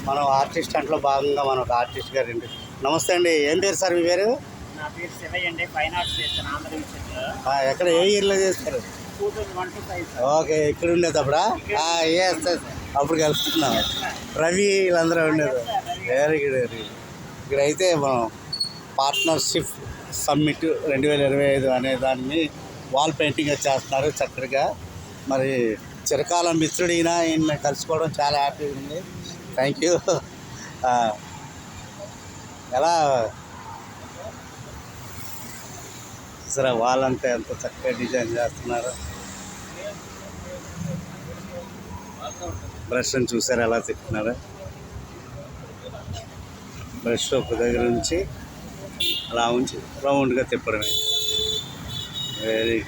మనం ఆర్టిస్ట్ అంట్లో భాగంగా మనం ఒక ఆర్టిస్ట్ గారు అండి. నమస్తే అండి, ఏం పేరు సార్ మీ పేరు? నా పేరు శివయ్య అండి. ఫైన్ ఆర్ట్స్ చేస్తాను ఆంధ్ర యూనివర్సిటీలో. ఎక్కడ ఏ ఇయర్లో చేస్తారు? 2001-5 ఓకే, ఇక్కడ ఉండేటప్పుడా? ఎస్ ఎస్, అప్పుడు కలుస్తున్నాం. రవి వీళ్ళందరూ ఉండేది. Very good very good. ఇక్కడైతే మనం పార్ట్నర్షిప్ సమ్మిట్ 2025 అనే దాన్ని వాల్ పెయింటింగ్ చేస్తున్నారు చక్కగా. మరి చిరకాల మిత్రుడిన ఈయన కలుసుకోవడం చాలా హ్యాపీగా ఉంది. Thank you. ఎలా సరే, వాళ్ళంతా ఎంత చక్కగా డిజైన్ చేస్తున్నారు. బ్రష్ని చూసారు ఎలా తిప్పుతున్నారు. బ్రష్ ఒక దగ్గర నుంచి అలా ఉంచి రౌండ్గా తిప్పడమే. వెరీ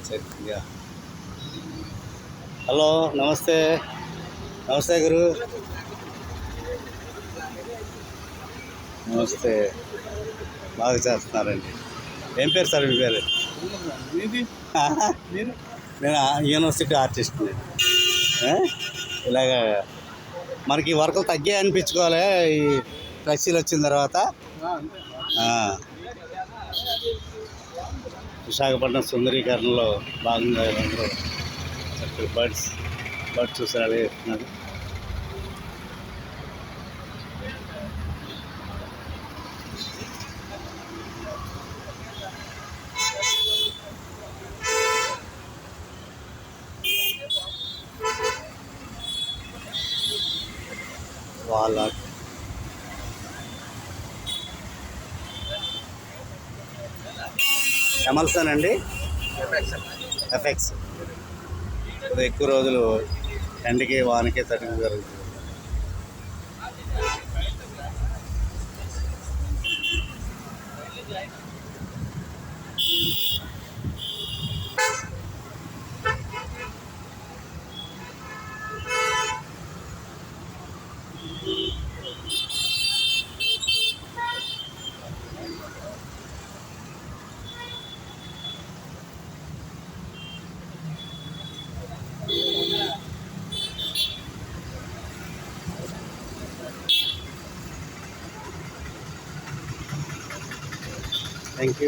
చక్కగా. హలో, నమస్తే. నమస్తే గురు. నమస్తే. బాగా చేస్తున్నారండి. ఏం పేరు సార్ మీ పేరు? నేను యూనివర్సిటీ ఆర్టిస్ట్ని. ఇలాగా మనకి వర్కులు తగ్గాయి అనిపించుకోవాలి ఈ ఫ్లెక్సీలు వచ్చిన తర్వాత. విశాఖపట్నం సుందరీకరణలో భాగంగా అందరూ చక్కటి బర్డ్స్ చూసారు అలాగే చెప్తున్నారు. వాళ్ళ ఎమల్సన్ అండి, ఎఫెక్ట్స్. ఇది ఎక్కువ రోజులు ఎండకి వానకి తట్టుకు జరుగుతుంది. Thank you.